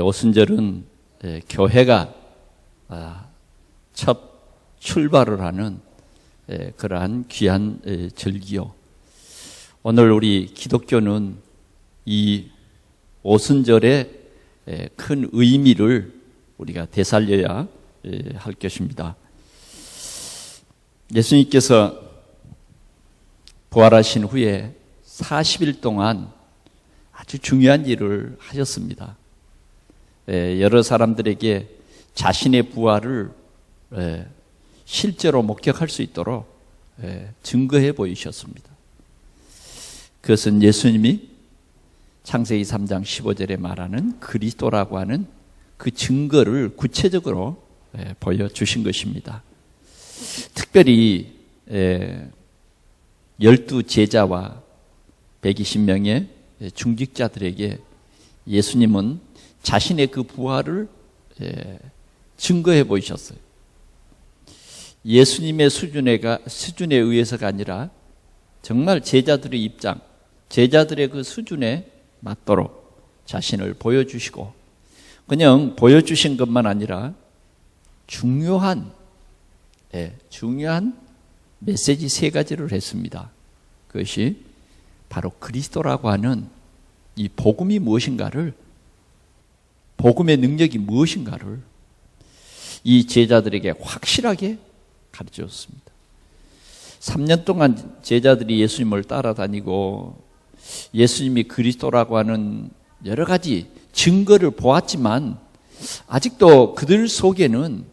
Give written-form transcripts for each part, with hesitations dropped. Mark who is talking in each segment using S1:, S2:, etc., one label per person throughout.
S1: 오순절은 교회가 첫 출발을 하는 그러한 귀한 절기요. 오늘 우리 기독교는 이 오순절의 큰 의미를 우리가 되살려야 할 것입니다. 예수님께서 부활하신 후에 40일 동안 아주 중요한 일을 하셨습니다. 여러 사람들에게 자신의 부활을 실제로 목격할 수 있도록 증거해 보이셨습니다. 그것은 예수님이 창세기 3장 15절에 말하는 그리스도라고 하는 그 증거를 구체적으로 보여주신 것입니다. 특별히 12제자와 120명의 중직자들에게 예수님은 자신의 그 부활을 증거해 보이셨어요. 예수님의 수준에 의해서가 아니라 정말 제자들의 입장, 제자들의 그 수준에 맞도록 자신을 보여주시고, 그냥 보여주신 것만 아니라 중요한 메시지 3가지를 했습니다. 그것이 바로 그리스도라고 하는 이 복음이 무엇인가를, 복음의 능력이 무엇인가를 이 제자들에게 확실하게 가르쳐줬습니다. 3년 동안 제자들이 예수님을 따라다니고 예수님이 그리스도라고 하는 여러 가지 증거를 보았지만 아직도 그들 속에는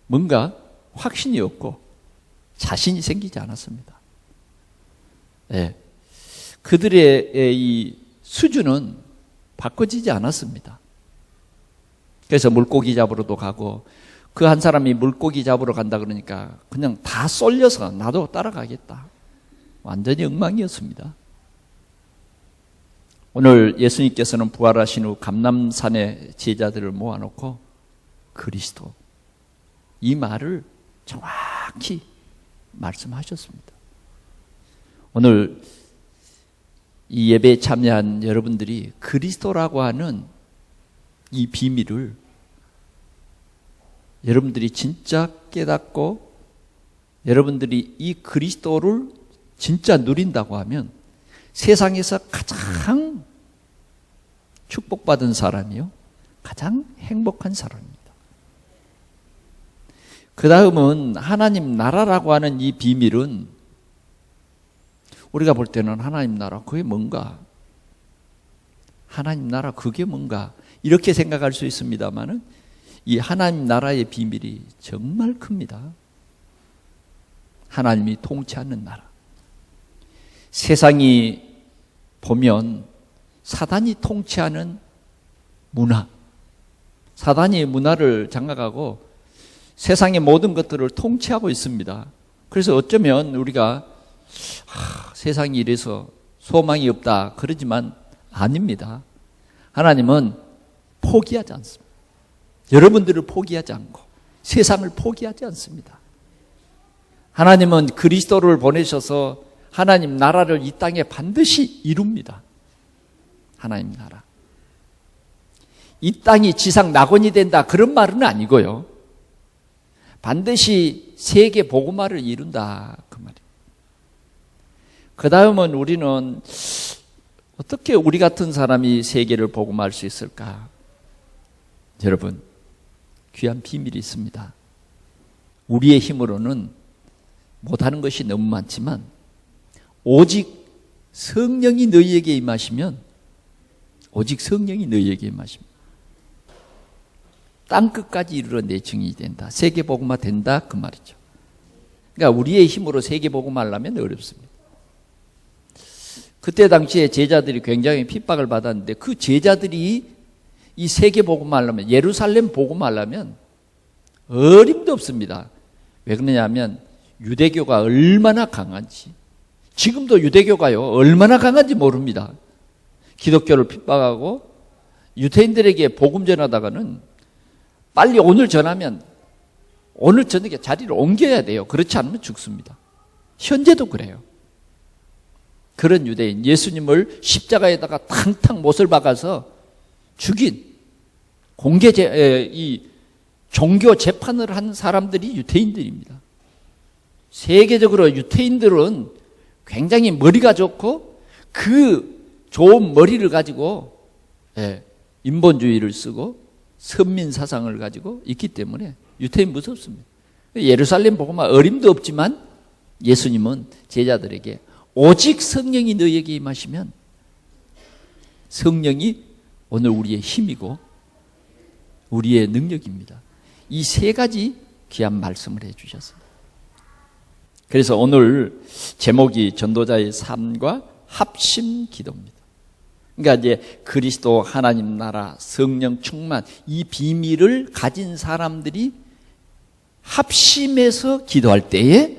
S1: 뭔가 확신이 없고 자신이 생기지 않았습니다. 그들의 이 수준은 바꿔지지 않았습니다. 그래서 물고기 잡으러도 가고, 그 한 사람이 물고기 잡으러 간다 그러니까 그냥 다 쏠려서 나도 따라가겠다. 완전히 엉망이었습니다. 오늘 예수님께서는 부활하신 후 감람산에 제자들을 모아놓고 그리스도, 이 말을 정확히 말씀하셨습니다. 오늘 이 예배에 참여한 여러분들이 그리스도라고 하는 이 비밀을 여러분들이 진짜 깨닫고 여러분들이 이 그리스도를 진짜 누린다고 하면 세상에서 가장 축복받은 사람이요, 가장 행복한 사람입니다. 그 다음은 하나님 나라라고 하는 이 비밀은 우리가 볼 때는 하나님 나라 그게 뭔가, 하나님 나라 그게 뭔가 이렇게 생각할 수 있습니다만은 이 하나님 나라의 비밀이 정말 큽니다. 하나님이 통치하는 나라. 세상이 보면 사단이 통치하는 문화, 사단이 문화를 장악하고 세상의 모든 것들을 통치하고 있습니다. 그래서 어쩌면 우리가 세상이 이래서 소망이 없다 그러지만 아닙니다. 하나님은 포기하지 않습니다. 여러분들을 포기하지 않고 세상을 포기하지 않습니다. 하나님은 그리스도를 보내셔서 하나님 나라를 이 땅에 반드시 이룹니다. 하나님 나라. 이 땅이 지상 낙원이 된다 그런 말은 아니고요. 반드시 세계 복음화를 이룬다 그 말이에요. 그 다음은 우리는 어떻게 우리 같은 사람이 세계를 복음화할 수 있을까? 여러분, 귀한 비밀이 있습니다. 우리의 힘으로는 못하는 것이 너무 많지만 오직 성령이 너희에게 임하시면, 오직 성령이 너희에게 임하시면 땅끝까지 이르러 내 증인이 된다. 세계 복음화 된다 그 말이죠. 그러니까 우리의 힘으로 세계 복음화 하려면 어렵습니다. 그때 당시에 제자들이 굉장히 핍박을 받았는데 그 제자들이 이 세계 복음화 하려면, 예루살렘 복음화 하려면 어림도 없습니다. 왜 그러냐면 유대교가 얼마나 강한지, 지금도 유대교가요 얼마나 강한지 모릅니다. 기독교를 핍박하고 유대인들에게 복음 전하다가는 빨리 오늘 전하면 오늘 저녁에 자리를 옮겨야 돼요. 그렇지 않으면 죽습니다. 현재도 그래요. 그런 유대인, 예수님을 십자가에다가 탕탕 못을 박아서 죽인 이 종교 재판을 한 사람들이 유태인들입니다. 세계적으로 유태인들은 굉장히 머리가 좋고 그 좋은 머리를 가지고 인본주의를 쓰고 선민 사상을 가지고 있기 때문에 유태인 무섭습니다. 예루살렘 복음화 어림도 없지만 예수님은 제자들에게 오직 성령이 너희에게 임하시면, 성령이 오늘 우리의 힘이고 우리의 능력입니다. 이 세 가지 귀한 말씀을 해주셨습니다. 그래서 오늘 제목이 전도자의 삶과 합심 기도입니다. 그러니까 이제 그리스도 하나님 나라 성령 충만 이 비밀을 가진 사람들이 합심해서 기도할 때에,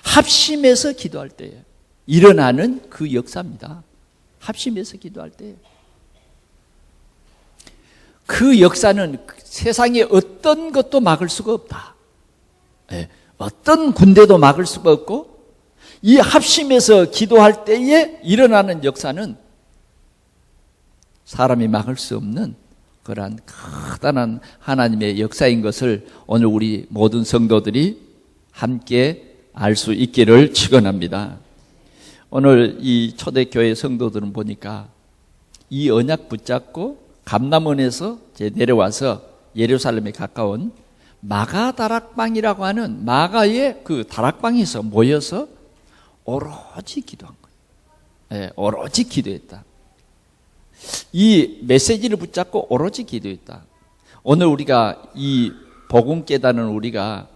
S1: 합심해서 기도할 때에 일어나는 그 역사입니다. 합심해서 기도할 때. 그 역사는 세상에 어떤 것도 막을 수가 없다. 어떤 군대도 막을 수가 없고, 이 합심해서 기도할 때에 일어나는 역사는 사람이 막을 수 없는 그러한 커다란 하나님의 역사인 것을 오늘 우리 모든 성도들이 함께 알 수 있기를 축원합니다. 오늘 이 초대교회 성도들은 보니까 이 언약 붙잡고 감람원에서 이제 내려와서 예루살렘에 가까운 마가 다락방이라고 하는 마가의 그 다락방에서 모여서 오로지 기도한 거예요. 오로지 기도했다. 이 메시지를 붙잡고 오로지 기도했다. 오늘 우리가 이 복음 깨닫는 우리가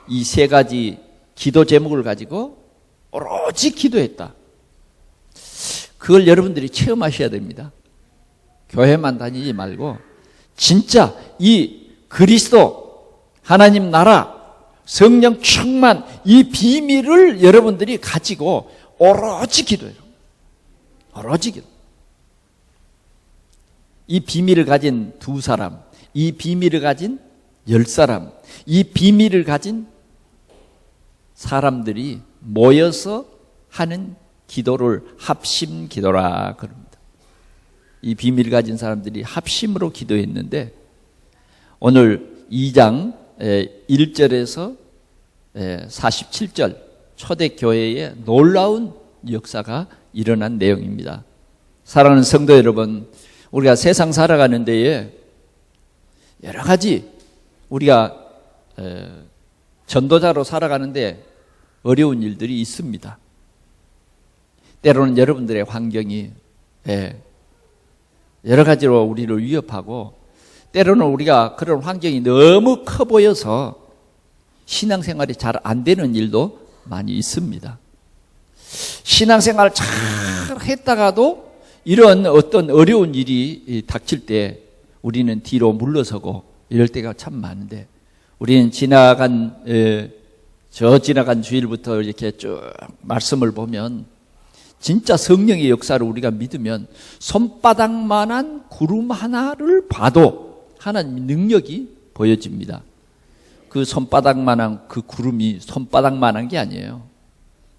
S1: 이 세 가지 기도 제목을 가지고 오로지 기도했다. 그걸 여러분들이 체험하셔야 됩니다. 교회만 다니지 말고 진짜 이 그리스도 하나님 나라 성령 충만 이 비밀을 여러분들이 가지고 오로지 기도해요. 오로지 기도. 이 비밀을 가진 2사람, 이 비밀을 가진 10사람, 이 비밀을 가진 사람들이 모여서 하는 기도를 합심 기도라 그럽니다. 이 비밀을 가진 사람들이 합심으로 기도했는데 오늘 2장 1절에서 47절 초대교회의 놀라운 역사가 일어난 내용입니다. 사랑하는 성도 여러분, 우리가 세상 살아가는 데에 여러 가지 우리가 전도자로 살아가는데 어려운 일들이 있습니다. 때로는 여러분들의 환경이 여러 가지로 우리를 위협하고, 때로는 우리가 그런 환경이 너무 커 보여서 신앙생활이 잘 안 되는 일도 많이 있습니다. 신앙생활 잘 했다가도 이런 어떤 어려운 일이 닥칠 때 우리는 뒤로 물러서고 이럴 때가 참 많은데, 우리는 지나간 주일부터 이렇게 쭉 말씀을 보면 진짜 성령의 역사를 우리가 믿으면 손바닥만한 구름 하나를 봐도 하나님의 능력이 보여집니다. 그 손바닥만한 그 구름이 손바닥만한 게 아니에요.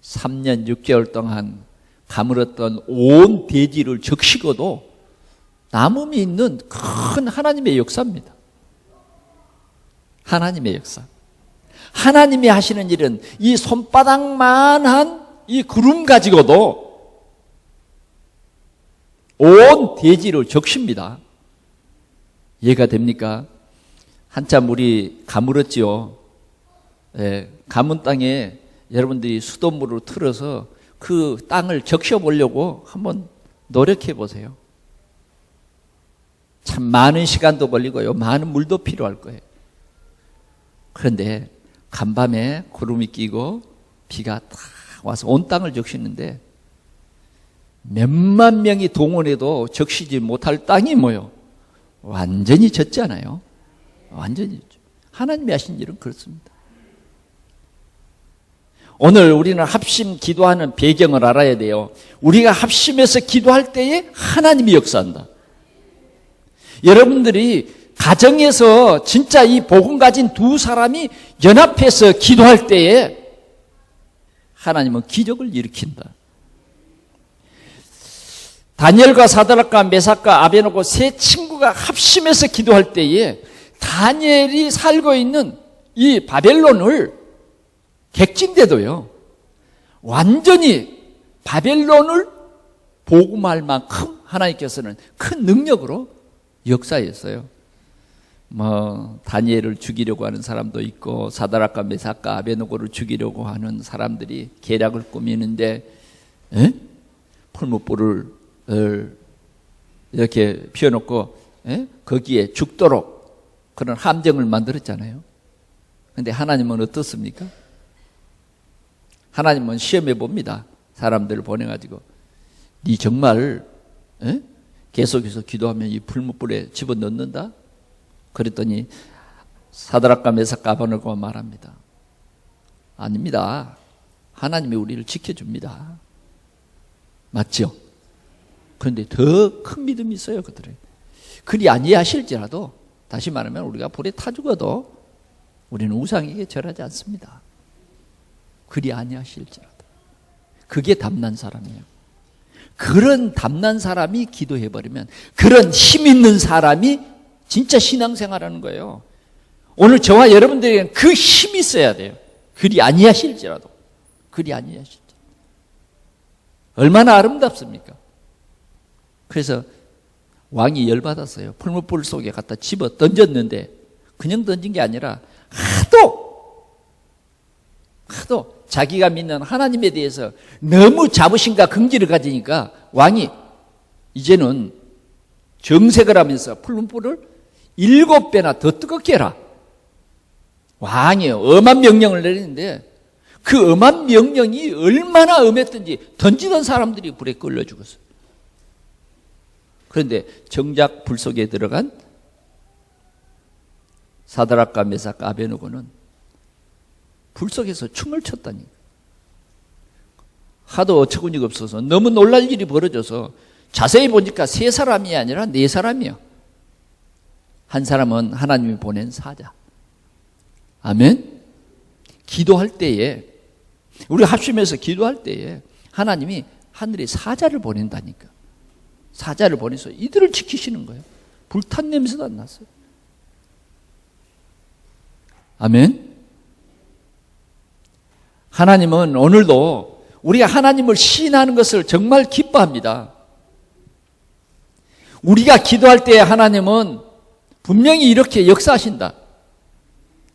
S1: 3년 6개월 동안 가물었던 온 대지를 적시고도 남음이 있는 큰 하나님의 역사입니다. 하나님의 역사. 하나님이 하시는 일은 이 손바닥만한 이 구름 가지고도 온 대지를 적십니다. 이해가 됩니까? 한참 우리 가물었지요. 가문 땅에 여러분들이 수돗물을 틀어서 그 땅을 적셔보려고 한번 노력해 보세요. 참 많은 시간도 걸리고요. 많은 물도 필요할 거예요. 그런데 간밤에 구름이 끼고 비가 탁 와서 온 땅을 적시는데 몇만 명이 동원해도 적시지 못할 땅이 뭐요? 완전히 젖잖아요. 완전히 젖죠. 하나님이 하신 일은 그렇습니다. 오늘 우리는 합심 기도하는 배경을 알아야 돼요. 우리가 합심해서 기도할 때에 하나님이 역사한다. 여러분들이 가정에서 진짜 이 복음 가진 2사람이 연합해서 기도할 때에 하나님은 기적을 일으킨다. 다니엘과 사드락과 메삭과 아베노고 세 친구가 합심해서 기도할 때에 다니엘이 살고 있는 이 바벨론을 객진대도요, 완전히 바벨론을 복음할 만큼 하나님께서는 큰 능력으로 역사했어요. 다니엘을 죽이려고 하는 사람도 있고 사드락과 메삭과 아베노고를 죽이려고 하는 사람들이 계략을 꾸미는데 풀무불을 이렇게 피워놓고 거기에 죽도록 그런 함정을 만들었잖아요. 그런데 하나님은 어떻습니까? 하나님은 시험해 봅니다. 사람들을 보내가지고 네 정말 계속해서 기도하면 이 풀무불에 집어넣는다? 그랬더니 사드락과 메삭과 아베노고가 말합니다. 아닙니다. 하나님이 우리를 지켜줍니다. 맞죠? 그런데 더 큰 믿음이 있어요, 그들은. 그리 아니하실지라도, 다시 말하면 우리가 불에 타 죽어도 우리는 우상에게 절하지 않습니다. 그리 아니하실지라도. 그게 담난 사람이에요. 그런 담난 사람이 기도해버리면, 그런 힘 있는 사람이 진짜 신앙생활하는 거예요. 오늘 저와 여러분들에게는 그 힘이 있어야 돼요. 그리 아니하실지라도. 그리 아니하실지라도. 얼마나 아름답습니까? 그래서 왕이 열받았어요. 풀무불 속에 갖다 집어 던졌는데 그냥 던진 게 아니라 하도 자기가 믿는 하나님에 대해서 너무 자부심과 긍지를 가지니까 왕이 이제는 정색을 하면서 풀무불을 7배나 더 뜨겁게 해라. 왕이 엄한 명령을 내리는데 그 엄한 명령이 얼마나 엄했든지 던지던 사람들이 불에 끌려 죽었어요. 그런데 정작 불 속에 들어간 사드락과 메삭과 아베노고는 불 속에서 춤을 췄다니. 하도 어처구니가 없어서 너무 놀랄 일이 벌어져서 자세히 보니까 3사람이 아니라 4사람이요. 한 사람은 하나님이 보낸 사자. 아멘? 기도할 때에, 우리가 합심해서 기도할 때에 하나님이 하늘에 사자를 보낸다니까. 사자를 보내서 이들을 지키시는 거예요. 불탄 냄새도 안 났어요. 아멘? 하나님은 오늘도 우리가 하나님을 시인하는 것을 정말 기뻐합니다. 우리가 기도할 때 하나님은 분명히 이렇게 역사하신다.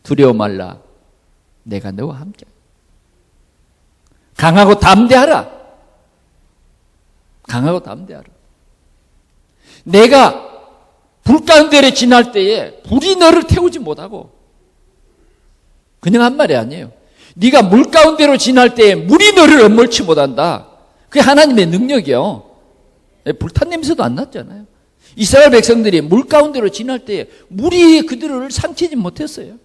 S1: 두려워 말라. 내가 너와 함께. 강하고 담대하라. 강하고 담대하라. 내가 불 가운데를 지날 때에 불이 너를 태우지 못하고, 그냥 한 말이 아니에요. 네가 물 가운데로 지날 때에 물이 너를 엇몰치 못한다. 그게 하나님의 능력이요. 불탄 냄새도 안 났잖아요. 이스라엘 백성들이 물 가운데로 지날 때에 물이 그들을 삼키지 못했어요.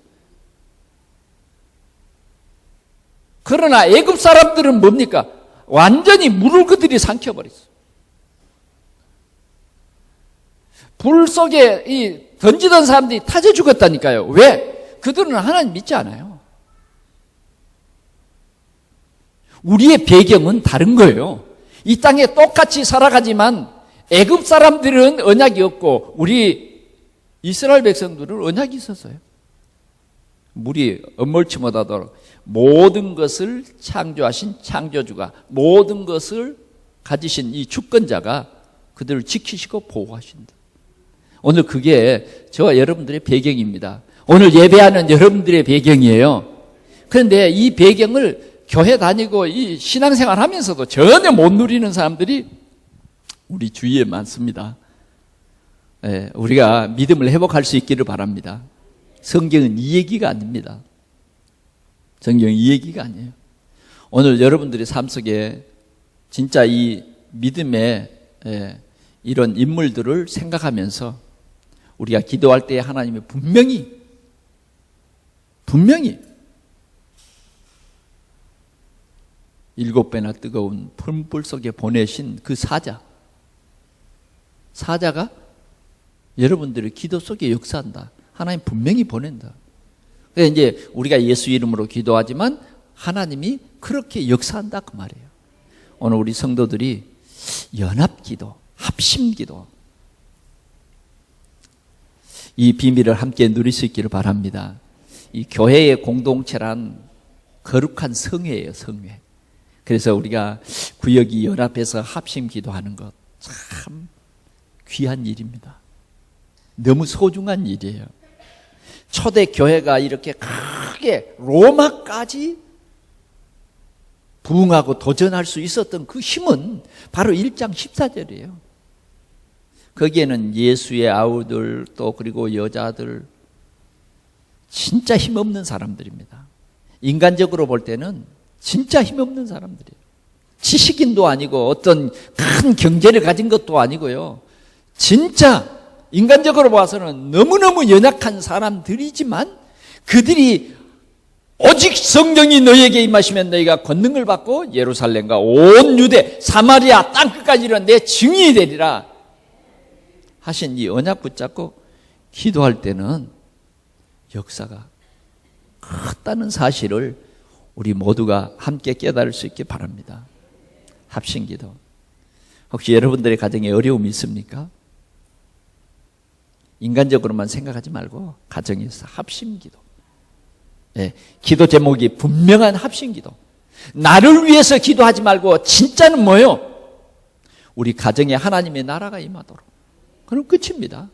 S1: 그러나 애굽 사람들은 뭡니까? 완전히 물을 그들이 삼켜버렸어요. 불 속에 던지던 사람들이 타져 죽었다니까요. 왜? 그들은 하나님 믿지 않아요. 우리의 배경은 다른 거예요. 이 땅에 똑같이 살아가지만 애굽 사람들은 언약이 없고 우리 이스라엘 백성들은 언약이 있었어요. 물이 엇몰치 못하도록 모든 것을 창조하신 창조주가, 모든 것을 가지신 이 주권자가 그들을 지키시고 보호하신다. 오늘 그게 저와 여러분들의 배경입니다. 오늘 예배하는 여러분들의 배경이에요. 그런데 이 배경을 교회 다니고 이 신앙생활 하면서도 전혀 못 누리는 사람들이 우리 주위에 많습니다. 우리가 믿음을 회복할 수 있기를 바랍니다. 성경은 이 얘기가 아닙니다. 성경은 이 얘기가 아니에요. 오늘 여러분들의 삶 속에 진짜 이 믿음의 이런 인물들을 생각하면서 우리가 기도할 때 하나님이 분명히 7배나 뜨거운 풀불 속에 보내신 그 사자가 여러분들의 기도 속에 역사한다. 하나님 분명히 보낸다. 그래서 이제 우리가 예수 이름으로 기도하지만 하나님이 그렇게 역사한다 그 말이에요. 오늘 우리 성도들이 연합기도, 합심기도. 이 비밀을 함께 누릴 수 있기를 바랍니다. 이 교회의 공동체란 거룩한 성회예요, 성회. 그래서 우리가 구역이 연합해서 합심기도하는 것 참 귀한 일입니다. 너무 소중한 일이에요. 초대 교회가 이렇게 크게 로마까지 부흥하고 도전할 수 있었던 그 힘은 바로 1장 14절이에요. 거기에는 예수의 아우들 또 그리고 여자들 진짜 힘없는 사람들입니다. 인간적으로 볼 때는 진짜 힘없는 사람들이에요. 지식인도 아니고 어떤 큰 경제를 가진 것도 아니고요. 진짜 인간적으로 봐서는 너무너무 연약한 사람들이지만 그들이 오직 성령이 너희에게 임하시면 너희가 권능을 받고 예루살렘과 온 유대 사마리아 땅끝까지 이르러 내 증인이 되리라 하신 이 언약 붙잡고 기도할 때는 역사가 컸다는 사실을 우리 모두가 함께 깨달을 수 있기 바랍니다. 합심기도. 혹시 여러분들의 가정에 어려움이 있습니까? 인간적으로만 생각하지 말고 가정에서 합심기도. 네, 기도 제목이 분명한 합심기도. 나를 위해서 기도하지 말고 진짜는 뭐예요? 우리 가정에 하나님의 나라가 임하도록. 그럼 끝입니다.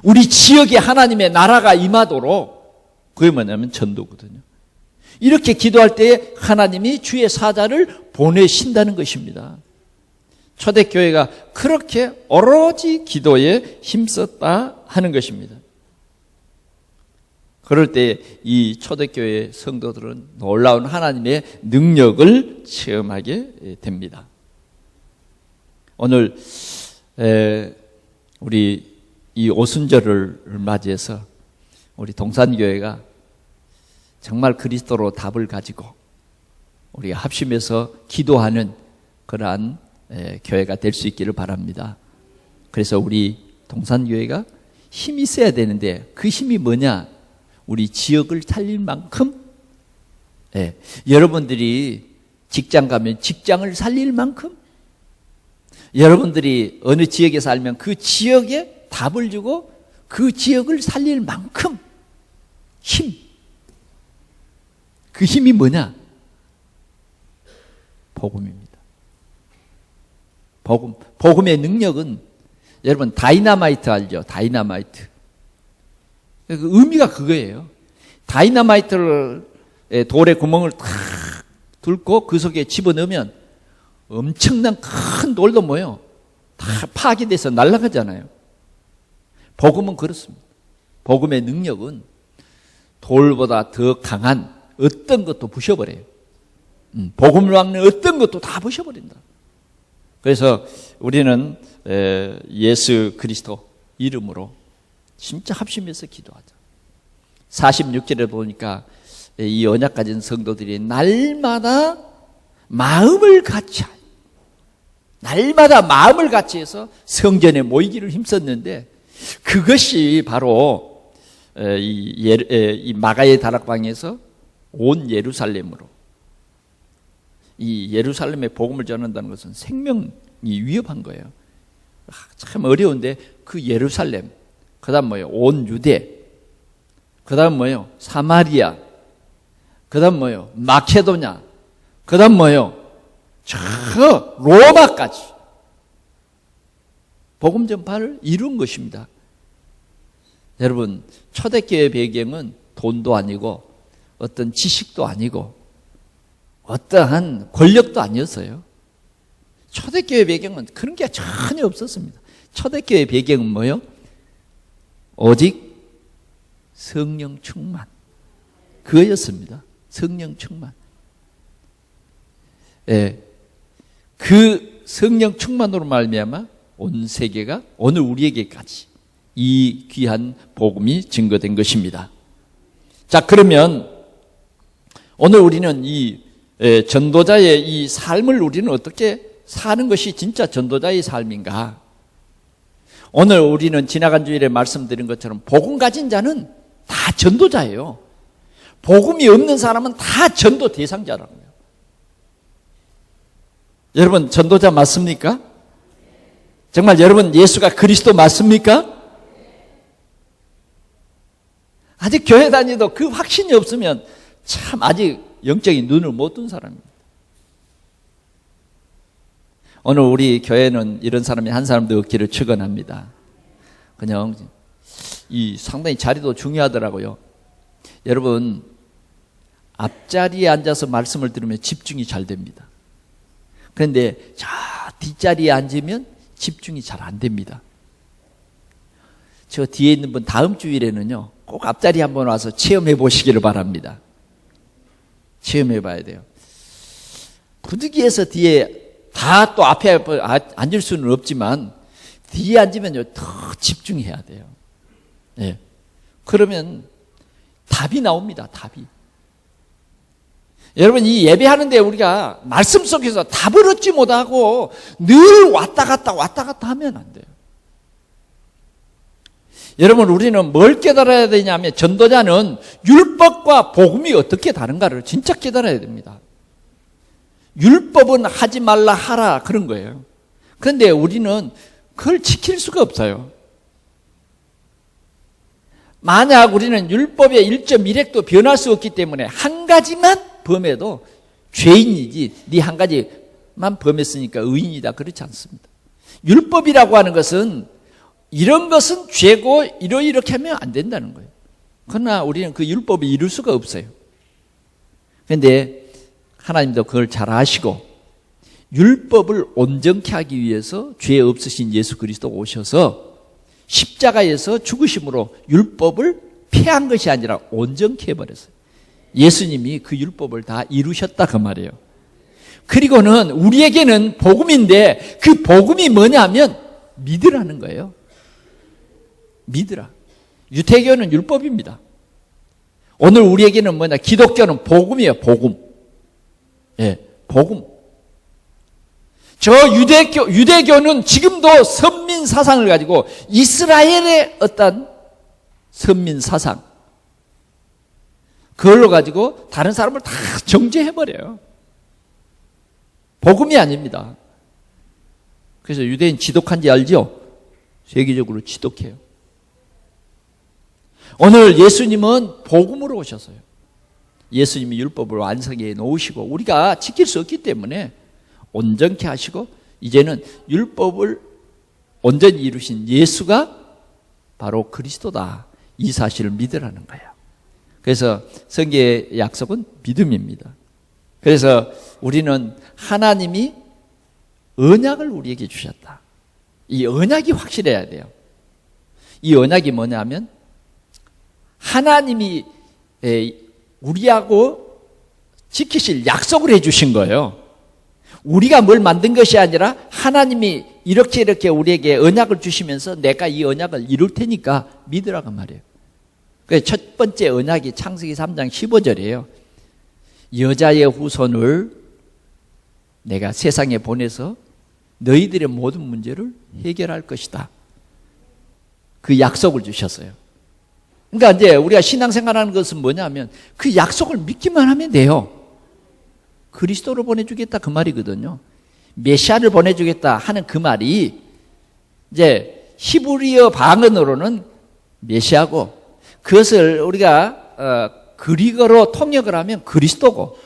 S1: 우리 지역에 하나님의 나라가 임하도록. 그게 뭐냐면 전도거든요. 이렇게 기도할 때 하나님이 주의 사자를 보내신다는 것입니다. 초대교회가 그렇게 오로지 기도에 힘썼다 하는 것입니다. 그럴 때 이 초대교회 성도들은 놀라운 하나님의 능력을 체험하게 됩니다. 오늘 우리 이 오순절을 맞이해서 우리 동산교회가 정말 그리스도로 답을 가지고 우리가 합심해서 기도하는 그러한 교회가 될 수 있기를 바랍니다. 그래서 우리 동산교회가 힘이 있어야 되는데 그 힘이 뭐냐? 우리 지역을 살릴 만큼 여러분들이 직장 가면 직장을 살릴 만큼 여러분들이 어느 지역에 살면 그 지역에 답을 주고 그 지역을 살릴 만큼 힘. 그 힘이 뭐냐? 복음입니다. 복음의 능력은 여러분 다이너마이트 알죠? 다이너마이트. 그 의미가 그거예요. 다이너마이트를 돌에 구멍을 탁 뚫고 그 속에 집어넣으면 엄청난 큰 돌도 뭐예요? 다 파괴돼서 날아가잖아요. 복음은 그렇습니다. 복음의 능력은 돌보다 더 강한 어떤 것도 부셔버려요. 복음을 막는 어떤 것도 다 부셔버린다. 그래서 우리는 예수 그리스도 이름으로 진짜 합심해서 기도하자. 46절에 보니까 이 언약 가진 성도들이 날마다 마음을 같이 해서 성전에 모이기를 힘썼는데 그것이 바로 이 마가의 다락방에서 온 예루살렘으로 이 예루살렘에 복음을 전한다는 것은 생명이 위협한 거예요. 참 어려운데 그 예루살렘 그 다음 뭐예요? 온 유대 그 다음 뭐예요? 사마리아 그 다음 뭐예요? 마케도냐 그 다음 뭐예요? 저 로마까지 복음 전파를 이룬 것입니다. 여러분 초대교회 배경은 돈도 아니고 어떤 지식도 아니고 어떠한 권력도 아니었어요. 초대교회 배경은 그런 게 전혀 없었습니다. 초대교회 배경은 뭐예요? 오직 성령 충만 그거였습니다. 성령 충만. 그 성령 충만으로 말미암아 온 세계가 오늘 우리에게까지 이 귀한 복음이 증거된 것입니다. 자, 그러면 오늘 우리는 이 전도자의 이 삶을 우리는 어떻게 사는 것이 진짜 전도자의 삶인가? 오늘 우리는 지나간 주일에 말씀드린 것처럼 복음 가진 자는 다 전도자예요. 복음이 없는 사람은 다 전도 대상자라고요. 여러분 전도자 맞습니까? 정말 여러분 예수가 그리스도 맞습니까? 아직 교회 다니도 그 확신이 없으면 참 아직 영적인 눈을 못 뜬 사람입니다. 오늘 우리 교회는 이런 사람이 한 사람도 없기를 축원합니다. 그냥 상당히 자리도 중요하더라고요. 여러분 앞자리에 앉아서 말씀을 들으면 집중이 잘 됩니다. 그런데 저 뒷자리에 앉으면 집중이 잘 안 됩니다. 저 뒤에 있는 분 다음 주일에는요 꼭 앞자리 한번 와서 체험해 보시기를 바랍니다. 체험해 봐야 돼요. 부득이해서 뒤에 다 또 앞에 앉을 수는 없지만 뒤에 앉으면요 더 집중해야 돼요. 네. 그러면 답이 나옵니다. 답이. 여러분 이 예배하는데 우리가 말씀 속에서 답을 얻지 못하고 늘 왔다 갔다 하면 안 돼요. 여러분 우리는 뭘 깨달아야 되냐면 전도자는 율법과 복음이 어떻게 다른가를 진짜 깨달아야 됩니다. 율법은 하지 말라 하라 그런 거예요. 그런데 우리는 그걸 지킬 수가 없어요. 만약 우리는 율법의 1.1획도 변할 수 없기 때문에 한 가지만 범해도 죄인이지 네 한 가지만 범했으니까 의인이다 그렇지 않습니다. 율법이라고 하는 것은 이런 것은 죄고 이렇게 하면 안 된다는 거예요. 그러나 우리는 그 율법을 이룰 수가 없어요. 그런데 하나님도 그걸 잘 아시고 율법을 온전케 하기 위해서 죄 없으신 예수 그리스도가 오셔서 십자가에서 죽으심으로 율법을 폐한 것이 아니라 온전케 해버렸어요. 예수님이 그 율법을 다 이루셨다 그 말이에요. 그리고는 우리에게는 복음인데 그 복음이 뭐냐면 믿으라는 거예요. 믿으라. 유태교는 율법입니다. 오늘 우리에게는 뭐냐? 기독교는 복음이에요. 복음. 예, 복음. 저 유대교는 지금도 선민 사상을 가지고 이스라엘의 어떤 선민 사상 그걸로 가지고 다른 사람을 다 정죄해버려요. 복음이 아닙니다. 그래서 유대인 지독한지 알죠? 세계적으로 지독해요. 오늘 예수님은 복음으로 오셨어요. 예수님이 율법을 완성해 놓으시고 우리가 지킬 수 없기 때문에 온전케 하시고 이제는 율법을 온전히 이루신 예수가 바로 그리스도다. 이 사실을 믿으라는 거예요. 그래서 성경의 약속은 믿음입니다. 그래서 우리는 하나님이 언약을 우리에게 주셨다. 이 언약이 확실해야 돼요. 이 언약이 뭐냐면 하나님이 우리하고 지키실 약속을 해주신 거예요. 우리가 뭘 만든 것이 아니라 하나님이 이렇게 우리에게 언약을 주시면서 내가 이 언약을 이룰 테니까 믿으라고 말이에요. 첫 번째 언약이 창세기 3장 15절이에요. 여자의 후손을 내가 세상에 보내서 너희들의 모든 문제를 해결할 것이다. 그 약속을 주셨어요. 그러니까 이제 우리가 신앙생활하는 것은 뭐냐면 그 약속을 믿기만 하면 돼요. 그리스도를 보내주겠다 그 말이거든요. 메시아를 보내주겠다 하는 그 말이 이제 히브리어 방언으로는 메시아고 그것을 우리가 그리거로 통역을 하면 그리스도고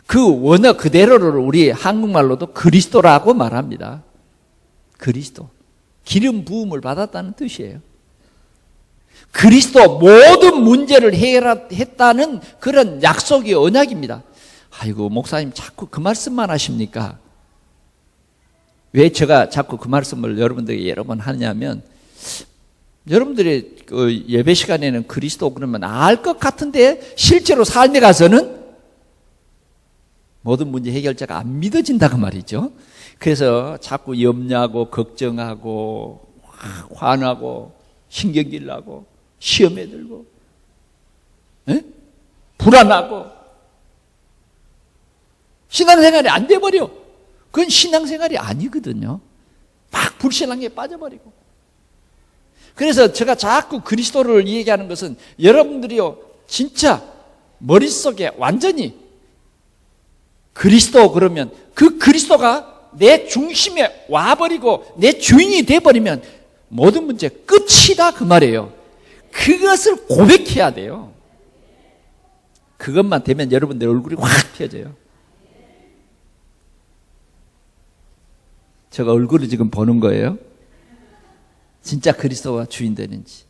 S1: 그 원어 그대로를 우리 한국말로도 그리스도라고 말합니다. 그리스도. 기름 부음을 받았다는 뜻이에요. 그리스도 모든 문제를 해결했다는 그런 약속이 언약입니다. 아이고 목사님 자꾸 그 말씀만 하십니까? 왜 제가 자꾸 그 말씀을 여러분들에게 여러 번 하냐면 여러분들의 그 예배 시간에는 그리스도 그러면 알 것 같은데 실제로 삶에 가서는 모든 문제 해결자가 안 믿어진다 그 말이죠. 그래서 자꾸 염려하고 걱정하고 화나고 신경질 나고 시험에 들고 불안하고 신앙생활이 안 돼버려. 그건 신앙생활이 아니거든요. 막 불신앙에 빠져버리고. 그래서 제가 자꾸 그리스도를 얘기하는 것은 여러분들이요 진짜 머릿속에 완전히 그리스도 그러면 그 그리스도가 내 중심에 와버리고 내 주인이 돼버리면 모든 문제 끝이다 그 말이에요. 그것을 고백해야 돼요. 그것만 되면 여러분들 얼굴이 확 펴져요. 제가 얼굴을 지금 보는 거예요. 진짜 그리스도가 주인 되는지.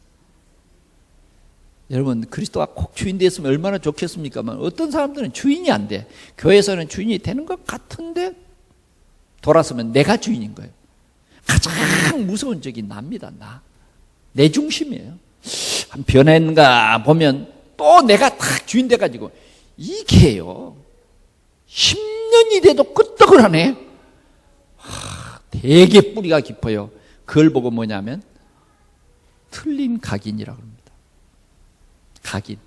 S1: 여러분, 그리스도가 꼭 주인 됐으면 얼마나 좋겠습니까만 어떤 사람들은 주인이 안 돼. 교회에서는 주인이 되는 것 같은데 돌아서면 내가 주인인 거예요. 가장 무서운 적이 납니다. 내 중심이에요. 한 변했는가 보면 또 내가 딱 주인 돼가지고 이게요 10년이 돼도 끄떡을 하네. 되게 뿌리가 깊어요. 그걸 보고 뭐냐면 틀린 각인이라고 합니다. 각인.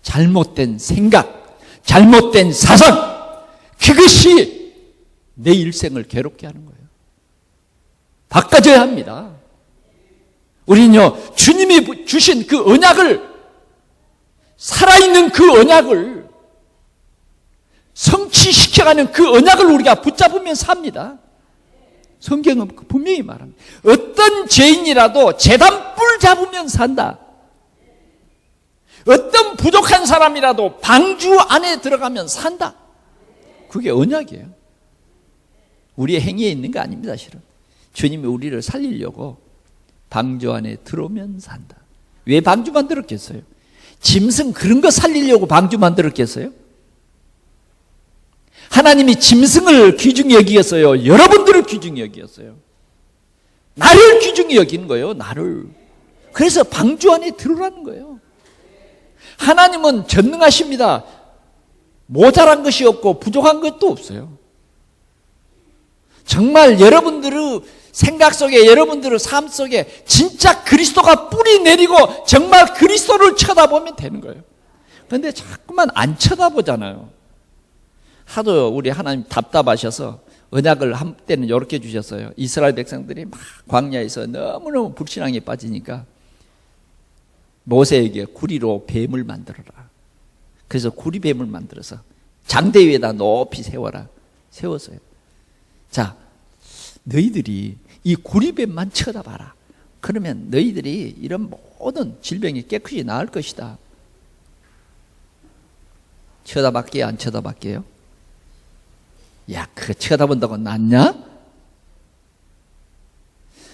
S1: 잘못된 생각, 잘못된 사상, 그것이 내 일생을 괴롭게 하는 거예요. 바꿔줘야 합니다. 우리는요, 주님이 주신 그 언약을, 살아있는 그 언약을 성취시켜가는 그 언약을 우리가 붙잡으면 삽니다. 성경은 분명히 말합니다. 어떤 죄인이라도 제단뿔 잡으면 산다. 어떤 부족한 사람이라도 방주 안에 들어가면 산다. 그게 언약이에요. 우리의 행위에 있는 거 아닙니다. 실은 주님이 우리를 살리려고 방주 안에 들어오면 산다. 왜 방주 만들었겠어요? 짐승 그런 거 살리려고 방주 만들었겠어요? 하나님이 짐승을 귀중히 여기겠어요? 여러분들을 귀중히 여기겠어요? 나를 귀중히 여기는 거예요. 나를. 그래서 방주 안에 들어오라는 거예요. 하나님은 전능하십니다. 모자란 것이 없고 부족한 것도 없어요. 정말 여러분들의 생각 속에, 여러분들의 삶 속에 진짜 그리스도가 뿌리 내리고 정말 그리스도를 쳐다보면 되는 거예요. 그런데 자꾸만 안 쳐다보잖아요. 하도 우리 하나님 답답하셔서 언약을 한때는 이렇게 주셨어요. 이스라엘 백성들이 막 광야에서 너무너무 불신앙에 빠지니까 모세에게 구리로 뱀을 만들어라. 그래서 구리뱀을 만들어서 장대 위에다 높이 세워라. 세웠어요. 자, 너희들이 이 구리뱀만 쳐다봐라. 그러면 너희들이 이런 모든 질병이 깨끗이 나을 것이다. 쳐다봤게요? 안 쳐다봤게요? 야, 그거 쳐다본다고 낫냐?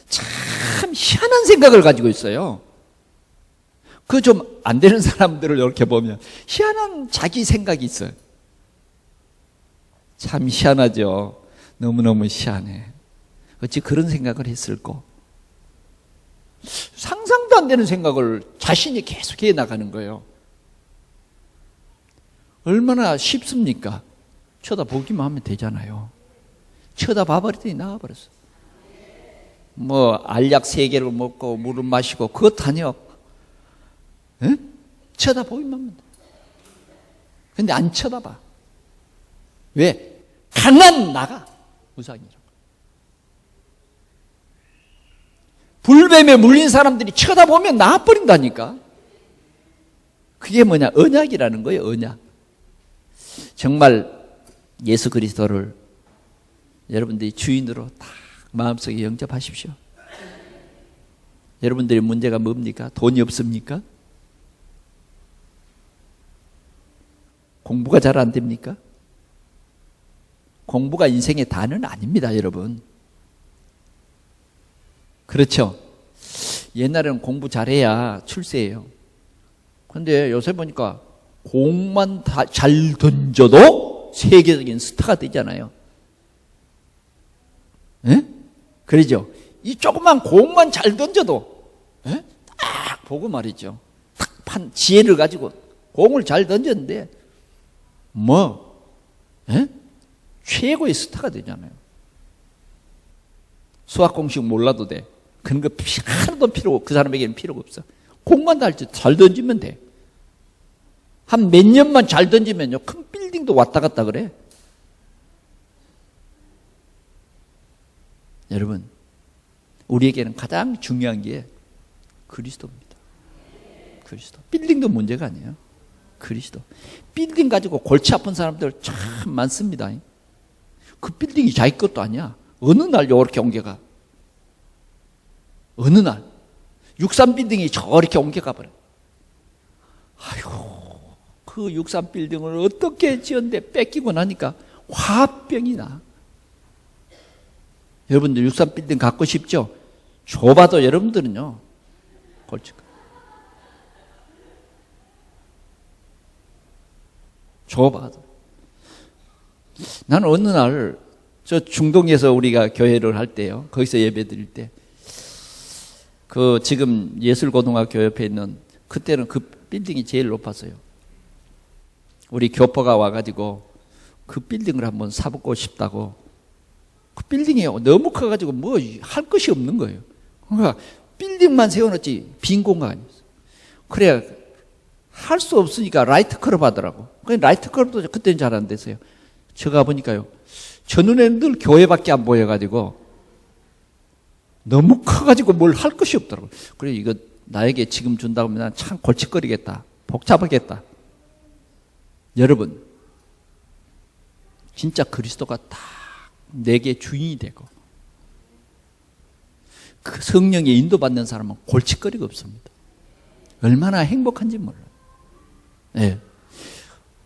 S1: 참 희한한 생각을 가지고 있어요. 그 좀 안 되는 사람들을 이렇게 보면 희한한 자기 생각이 있어요. 참 희한하죠. 너무너무 희한해. 어찌 그런 생각을 했을까? 상상도 안 되는 생각을 자신이 계속 해 나가는 거예요. 얼마나 쉽습니까? 쳐다보기만 하면 되잖아요. 쳐다봐버리더니 나와버렸어. 뭐 알약 3개를 먹고 물을 마시고 그것 아니요. 응? 쳐다보기만 하면 돼. 근데 안 쳐다봐. 왜? 강한 나가 우상이라고. 불뱀에 물린 사람들이 쳐다보면 나와버린다니까. 그게 뭐냐? 언약이라는 거예요. 언약. 정말 예수 그리스도를 여러분들이 주인으로 딱 마음속에 영접하십시오. 여러분들의 문제가 뭡니까? 돈이 없습니까? 공부가 잘 안 됩니까? 공부가 인생의 다는 아닙니다, 여러분. 그렇죠? 옛날에는 공부 잘해야 출세해요. 그런데 요새 보니까 공만 잘 던져도 세계적인 스타가 되잖아요. 에? 그러죠? 이 조그만 공만 잘 던져도 에? 딱 보고 말이죠. 딱 판 지혜를 가지고 공을 잘 던졌는데 에? 최고의 스타가 되잖아요. 수학 공식 몰라도 돼. 그런 거 하나도 필요 없고 그 사람에게는 필요가 없어. 공만 잘 던지면 돼. 한 몇 년만 잘 던지면요 큰 빌딩도 왔다 갔다 그래. 여러분, 우리에게는 가장 중요한 게 그리스도입니다. 그리스도. 빌딩도 문제가 아니에요. 그리스도. 빌딩 가지고 골치 아픈 사람들 참 많습니다. 그 빌딩이 자기 것도 아니야. 어느 날 요렇게 옮겨가. 어느 날 63빌딩이 저렇게 옮겨가 버려. 아휴, 그 63빌딩을 어떻게 지었는데 뺏기고 나니까 화병이 나. 여러분들 63빌딩 갖고 싶죠? 좁아도 여러분들은요 골칫. 좁아도. 나는 어느 날 저 중동에서 우리가 교회를 할 때요, 거기서 예배 드릴 때, 그 지금 예술고등학교 옆에 있는, 그때는 그 빌딩이 제일 높았어요. 우리 교포가 와가지고 그 빌딩을 한번 사보고 싶다고. 그 빌딩이 너무 커가지고 뭐 할 것이 없는 거예요. 그러니까 빌딩만 세워놓지 빈 공간이었어. 그래야 할 수 없으니까 라이트 클럽 하더라고. 라이트 클럽도 그때는 잘 안 됐어요. 저 가보니까요, 저 눈에는 늘 교회밖에 안 보여가지고 너무 커가지고 뭘 할 것이 없더라고요. 그래, 이거 나에게 지금 준다고 하면 난 참 골칫거리겠다. 복잡하겠다. 여러분, 진짜 그리스도가 딱 내게 주인이 되고 그 성령에 인도받는 사람은 골칫거리가 없습니다. 얼마나 행복한지 몰라요. 네.